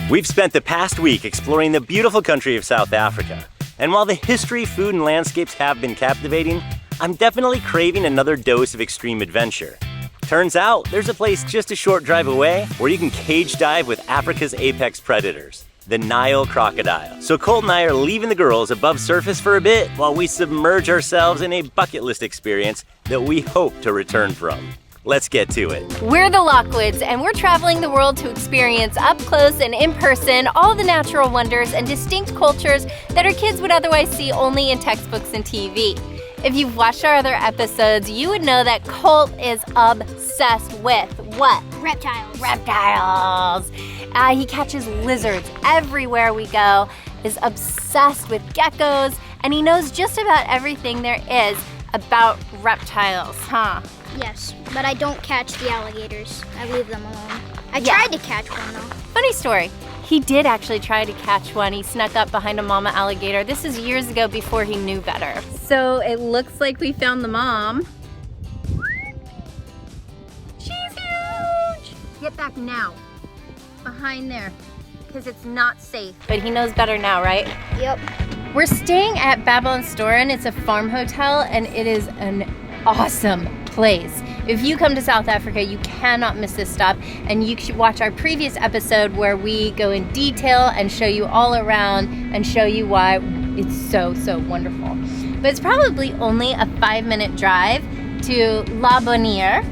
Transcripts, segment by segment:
We've spent the past week exploring the beautiful country of South Africa. And while the history, food, and landscapes have been captivating, I'm definitely craving another dose of extreme adventure. Turns out, there's a place just a short drive away where you can cage dive with Africa's apex predators, the Nile Crocodile. So Colt and I are leaving the girls above surface for a bit while we submerge ourselves in a bucket list experience that we hope to return from. Let's get to it. We're the Lockwoods, and we're traveling the world to experience up close and in person all the natural wonders and distinct cultures that our kids would otherwise see only in textbooks and TV. If you've watched our other episodes, you would know that Colt is obsessed with what? Reptiles. He catches lizards everywhere we go, is obsessed with geckos, and he knows just about everything there is about reptiles, huh? Yes, but I don't catch the alligators. I leave them alone. I tried to catch one though. Funny story. He did actually try to catch one. He snuck up behind a mama alligator. This is years ago before he knew better. So it looks like we found the mom. She's huge! Get back now. Behind there, because it's not safe. But he knows better now, right? Yep. We're staying at Babylonstoren. It's a farm hotel, and it is an awesome place. If you come to South Africa, you cannot miss this stop, and you should watch our previous episode where we go in detail and show you all around and show you why it's so wonderful. But it's probably only a 5-minute drive to La Bonniere,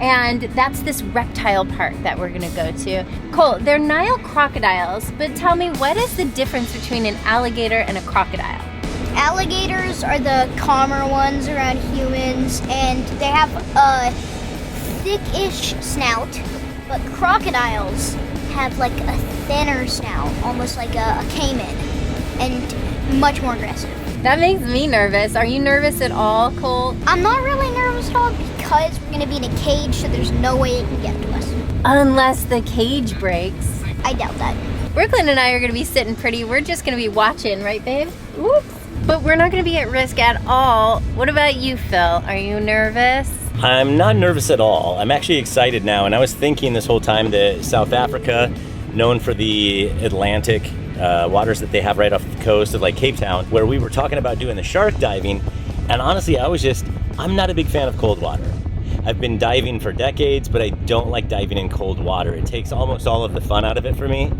and that's this reptile park that we're gonna go to. Colt, they're Nile crocodiles, but tell me, what is the difference between an alligator and a crocodile? Alligators are the calmer ones around humans, and they have a thick-ish snout, but crocodiles have like a thinner snout, almost like a caiman, and much more aggressive. That makes me nervous. Are you nervous at all, Colt? I'm not really nervous at all because we're gonna be in a cage, so there's no way it can get to us. Unless the cage breaks. I doubt that. Brooklyn and I are gonna be sitting pretty. We're just gonna be watching, right, babe? Oops. But we're not gonna be at risk at all. What about you, Phil? Are you nervous? I'm not nervous at all. I'm actually excited now, and I was thinking this whole time that South Africa, known for the Atlantic waters that they have right off the coast of like Cape Town, where we were talking about doing the shark diving, and honestly, I'm not a big fan of cold water. I've been diving for decades, but I don't like diving in cold water. It takes almost all of the fun out of it for me.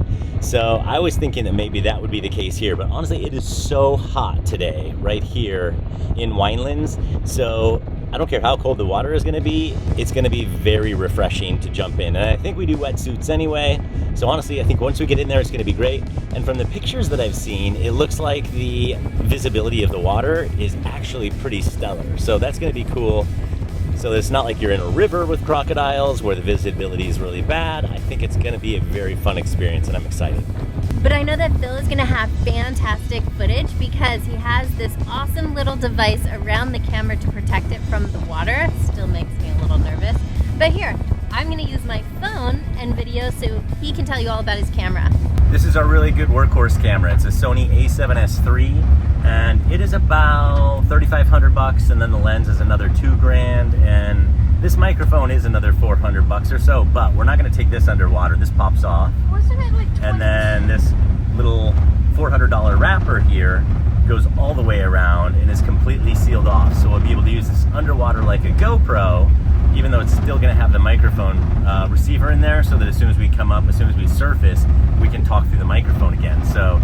So I was thinking that maybe that would be the case here, but honestly, it is so hot today, right here in Winelands. So I don't care how cold the water is gonna be, it's gonna be very refreshing to jump in. And I think we do wetsuits anyway. So honestly, I think once we get in there, it's gonna be great. And from the pictures that I've seen, it looks like the visibility of the water is actually pretty stellar. So that's gonna be cool. So it's not like you're in a river with crocodiles where the visibility is really bad. I think it's gonna be a very fun experience, and I'm excited. But I know that Phil is gonna have fantastic footage because he has this awesome little device around the camera to protect it from the water. Still makes me a little nervous. But here, I'm gonna use my phone and video so he can tell you all about his camera. This is our really good workhorse camera. It's a Sony a7S III, and it is about $3,500, and then the lens is another $2,000, and this microphone is another $400 or so, but we're not gonna take this underwater. This pops off. Wasn't it like 20? And then this little $400 wrapper here goes all the way around and is completely sealed off. So we'll be able to use this underwater like a GoPro, even though it's still gonna have the microphone receiver in there, so that as soon as we come up, as soon as we surface, we can talk through the microphone again. So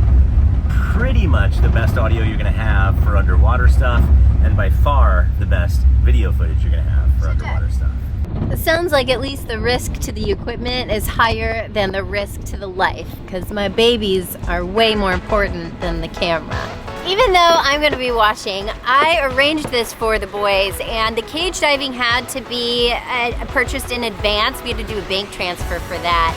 pretty much the best audio you're gonna have for underwater stuff, and by far the best video footage you're gonna have for underwater stuff. It sounds like at least the risk to the equipment is higher than the risk to the life, because my babies are way more important than the camera. Even though I'm gonna be watching, I arranged this for the boys, and the cage diving had to be purchased in advance. We had to do a bank transfer for that.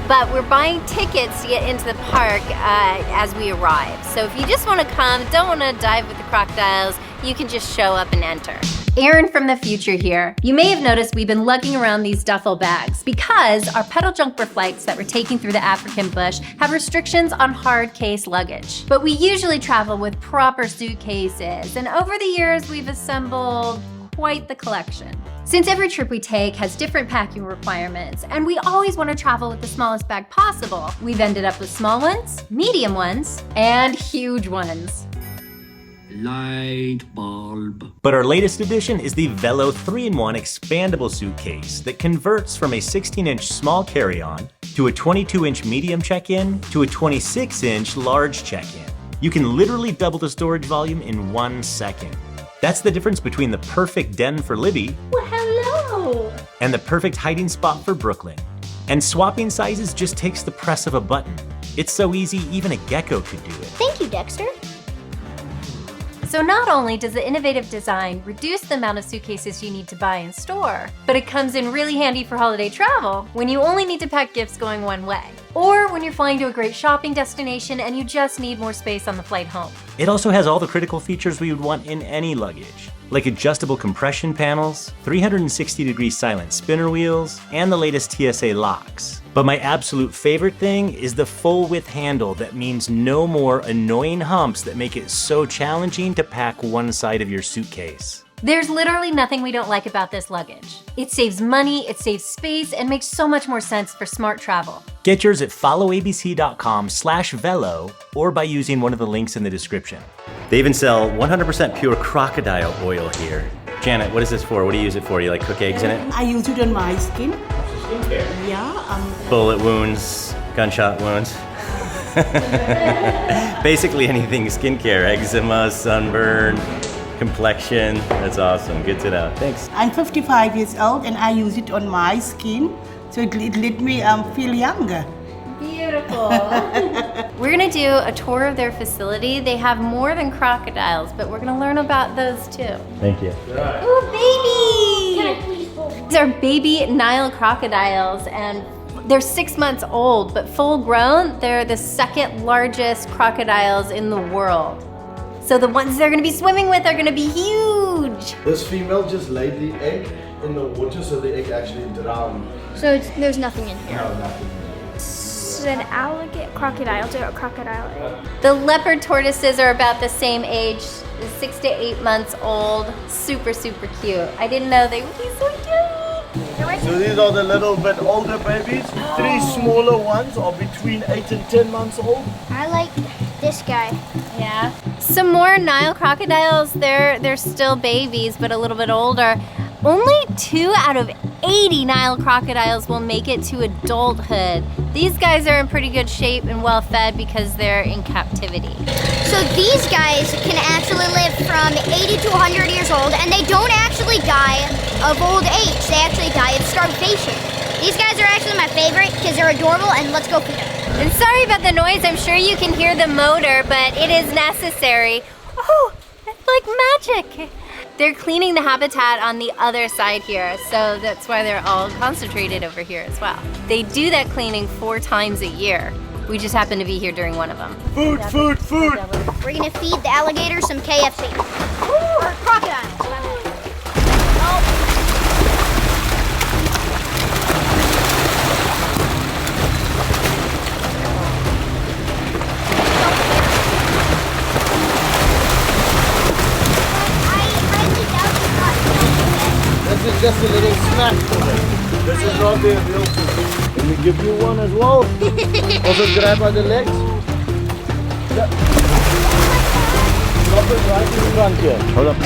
But we're buying tickets to get into the park as we arrive. So if you just wanna come, don't wanna dive with the crocodiles, you can just show up and enter. Erin from the future here. You may have noticed we've been lugging around these duffel bags because our pedal jumper flights that we're taking through the African bush have restrictions on hard case luggage. But we usually travel with proper suitcases, and over the years we've assembled quite the collection. Since every trip we take has different packing requirements, and we always want to travel with the smallest bag possible, we've ended up with small ones, medium ones, and huge ones. Light bulb. But our latest addition is the Velo 3-in-1 expandable suitcase that converts from a 16-inch small carry-on to a 22-inch medium check-in to a 26-inch large check-in. You can literally double the storage volume in 1 second. That's the difference between the perfect den for Libby and the perfect hiding spot for Brooklyn. And swapping sizes just takes the press of a button. It's so easy, even a gecko could do it. Thank you, Dexter. So not only does the innovative design reduce the amount of suitcases you need to buy and store, but it comes in really handy for holiday travel when you only need to pack gifts going one way, or when you're flying to a great shopping destination and you just need more space on the flight home. It also has all the critical features we would want in any luggage, like adjustable compression panels, 360-degree silent spinner wheels, and the latest TSA locks. But my absolute favorite thing is the full width handle that means no more annoying humps that make it so challenging to pack one side of your suitcase. There's literally nothing we don't like about this luggage. It saves money, it saves space, and makes so much more sense for smart travel. Get yours at followabc.com/velo or by using one of the links in the description. They even sell 100% pure crocodile oil here. Janet, what is this for? What do you use it for? You like cook eggs in it? I use it on my skin. Skincare. Yeah. Bullet wounds, gunshot wounds. Basically anything skincare, eczema, sunburn, complexion. That's awesome. Good to know. Thanks. I'm 55 years old and I use it on my skin, so it let me feel younger. Beautiful. We're gonna do a tour of their facility. They have more than crocodiles, but we're gonna learn about those too. Thank you. Ooh, baby! These are baby Nile crocodiles, and they're 6 months old, but full grown, they're the second largest crocodiles in the world. So the ones they're gonna be swimming with are gonna be huge. This female just laid the egg in the water, so the egg actually drowned. So there's nothing in here. No, nothing. It's an alligator, crocodile, or a crocodile egg. The leopard tortoises are about the same age, 6 to 8 months old. Super, super cute. I didn't know they would be so cute. So these are the little bit older babies. 3 smaller ones are between 8 and 10 months old. I like this guy. Yeah. Some more Nile crocodiles. They're still babies, but a little bit older. Only 2 out of 80 Nile crocodiles will make it to adulthood. These guys are in pretty good shape and well fed because they're in captivity. So these guys can actually live from 80 to 100 years old, and they don't actually die of old age. They actually die of starvation. These guys are actually my favorite because they're adorable, and let's go feed them. And sorry about the noise. I'm sure you can hear the motor, but it is necessary. Oh, it's like magic. They're cleaning the habitat on the other side here, so that's why they're all concentrated over here as well. They do that cleaning 4 times a year. We just happen to be here during one of them. Food, food, food! We're gonna feed the alligator some KFC. Or crocodile. This is just a little snack for them. This is not their real food. Let me give you one as well. Also grab by the legs. Yeah. Drop it right in front here. Hold up.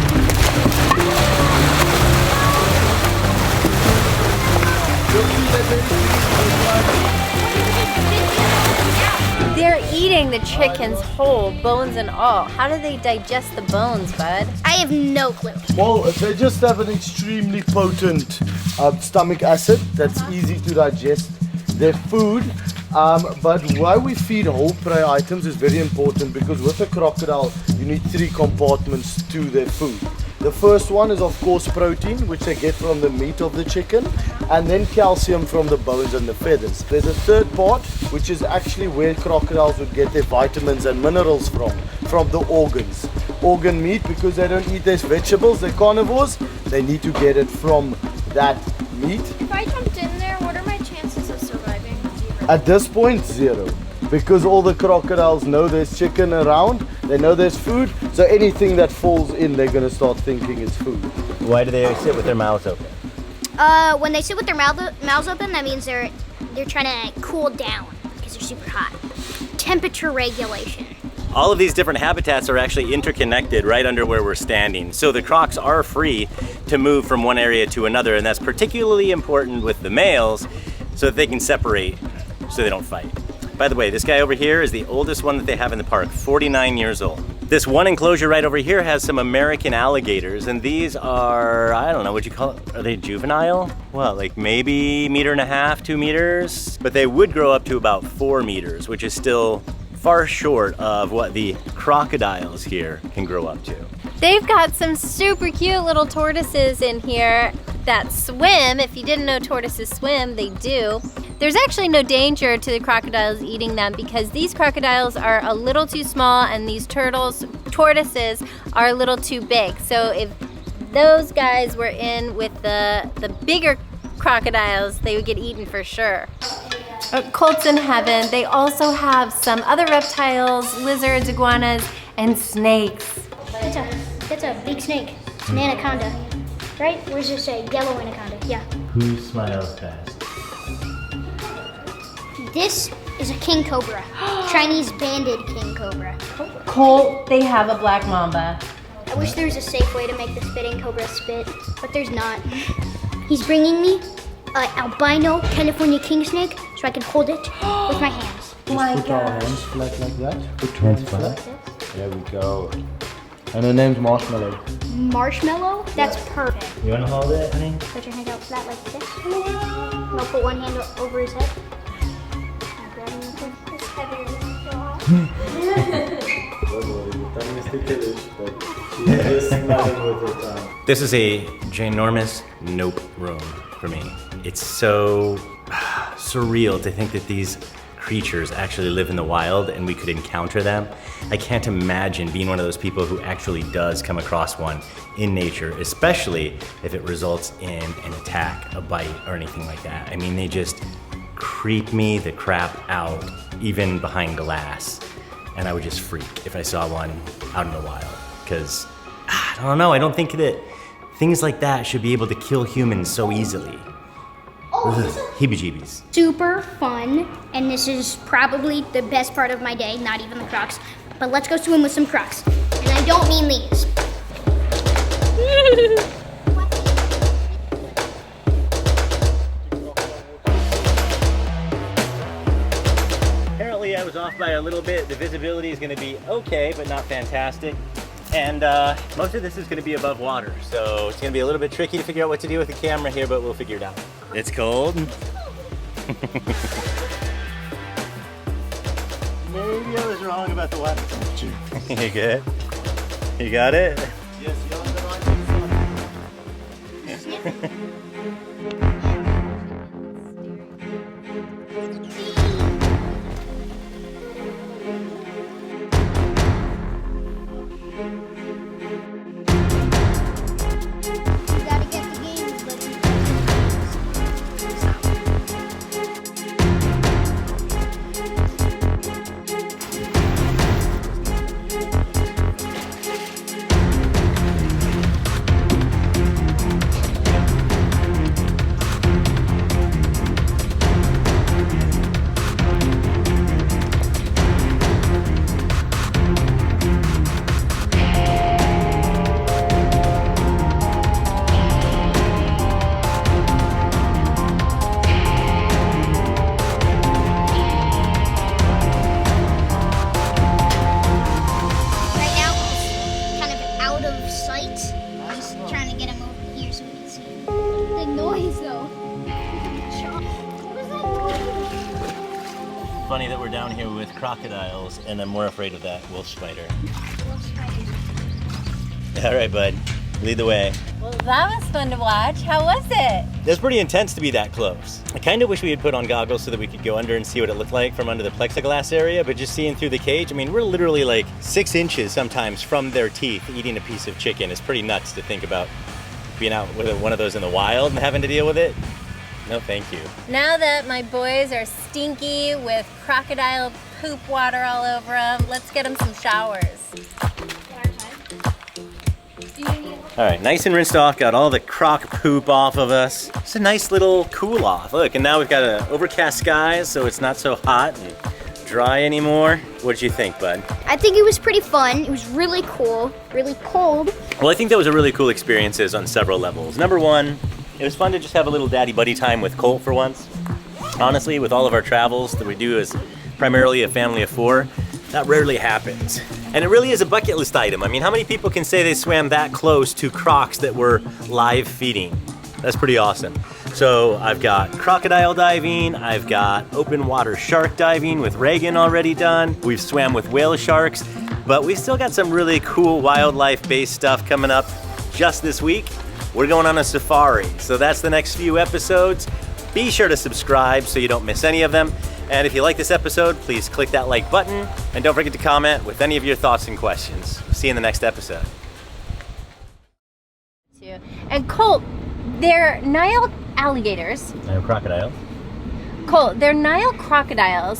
They're eating the chickens whole, bones and all. How do they digest the bones, bud? I have no clue. Well, they just have an extremely potent stomach acid that's easy to digest their food. But why we feed whole prey items is very important, because with a crocodile, you need 3 compartments to their food. The first one is of course protein, which they get from the meat of the chicken, and then calcium from the bones and the feathers. There's a third part, which is actually where crocodiles would get their vitamins and minerals from the organs. Organ meat, because they don't eat these vegetables, they're carnivores, they need to get it from that meat. If I jumped in there, what are my chances of surviving? 0. At this point, 0. Because all the crocodiles know there's chicken around, they know there's food, so anything that falls in, they're gonna start thinking it's food. Why do they sit with their mouths open? When they sit with their mouths open, that means they're trying to cool down because they're super hot. Temperature regulation. All of these different habitats are actually interconnected right under where we're standing. So the crocs are free to move from one area to another, and that's particularly important with the males so that they can separate so they don't fight. By the way, this guy over here is the oldest one that they have in the park, 49 years old. This one enclosure right over here has some American alligators, and these are, I don't know, what you call it? Are they juvenile? Well, like maybe 1.5 meters, 2 meters? But they would grow up to about 4 meters, which is still far short of what the crocodiles here can grow up to. They've got some super cute little tortoises in here that swim. If you didn't know tortoises swim, they do. There's actually no danger to the crocodiles eating them because these crocodiles are a little too small and these tortoises are a little too big. So if those guys were in with the bigger crocodiles, they would get eaten for sure. Colts in heaven, they also have some other reptiles, lizards, iguanas, and snakes. That's a big snake. It's an anaconda, right? Where's this a yellow anaconda? Yeah. Who smiles best? This is a king cobra. Chinese banded king cobra. Colt, they have a black mamba. I wish there was a safe way to make the spitting cobra spit, but there's not. He's bringing me an albino California king snake so I can hold it with my hands. Just put our hands flat like that. Put your hands flat. There we go. And her name's Marshmallow. Marshmallow? That's perfect. You want to hold it, honey? Put your hand out flat like this. No, put one hand over his head. It's heavier than This is a ginormous nope room for me. It's so surreal to think that these creatures actually live in the wild and we could encounter them. I can't imagine being one of those people who actually does come across one in nature, especially if it results in an attack, a bite, or anything like that. I mean, they just creep me the crap out, even behind glass. And I would just freak if I saw one out in the wild. Because, I don't know, I don't think that things like that should be able to kill humans so easily. Heebie-jeebies. super fun, and this is probably the best part of my day, not even the Crocs. But let's go swim with some Crocs. And I don't mean these. Apparently I was off by a little bit. The visibility is going to be okay, but not fantastic. And most of this is going to be above water, so it's going to be a little bit tricky to figure out what to do with the camera here, but we'll figure it out. It's cold. Maybe I was wrong about the water temperature. You good? You got it? Yes, you're on the right side. You gotta get the games, buddy. Right now, he's kind of out of sight. Just trying to get him over here so we can see him. The noise, though. What was that noise? Funny that we're down here with crocodiles, and I'm more afraid of that wolf spider. All right, bud, lead the way. Well, that was fun to watch. How was it? It's pretty intense to be that close. I kind of wish we had put on goggles so that we could go under and see what it looked like from under the plexiglass area, but just seeing through the cage, I mean, we're literally like 6 inches sometimes from their teeth eating a piece of chicken. It's pretty nuts to think about being out with one of those in the wild and having to deal with it. No, thank you. Now that my boys are stinky with crocodile poop water all over them, let's get them some showers. All All right, nice and rinsed off, got all the croc poop off of us. It's a nice little cool off. Look, and now we've got an overcast skies, so it's not so hot and dry anymore. What did you think, bud? I think it was pretty fun. It was really cool, really cold. Well, I think that was a really cool experiences on several levels. Number one, it was fun to just have a little daddy buddy time with Colt for once. Honestly, with all of our travels that we do as primarily a family of 4, that rarely happens. And it really is a bucket list item. I mean, how many people can say they swam that close to crocs that were live feeding? That's pretty awesome. So I've got crocodile diving, I've got open water shark diving with Reagan already done. We've swam with whale sharks, but we've still got some really cool wildlife-based stuff coming up just this week. We're going on a safari, so that's the next few episodes. Be sure to subscribe so you don't miss any of them. And if you like this episode, please click that like button and don't forget to comment with any of your thoughts and questions. See you in the next episode. And Colt, they're Nile alligators. Nile crocodiles. Colt, they're Nile crocodiles.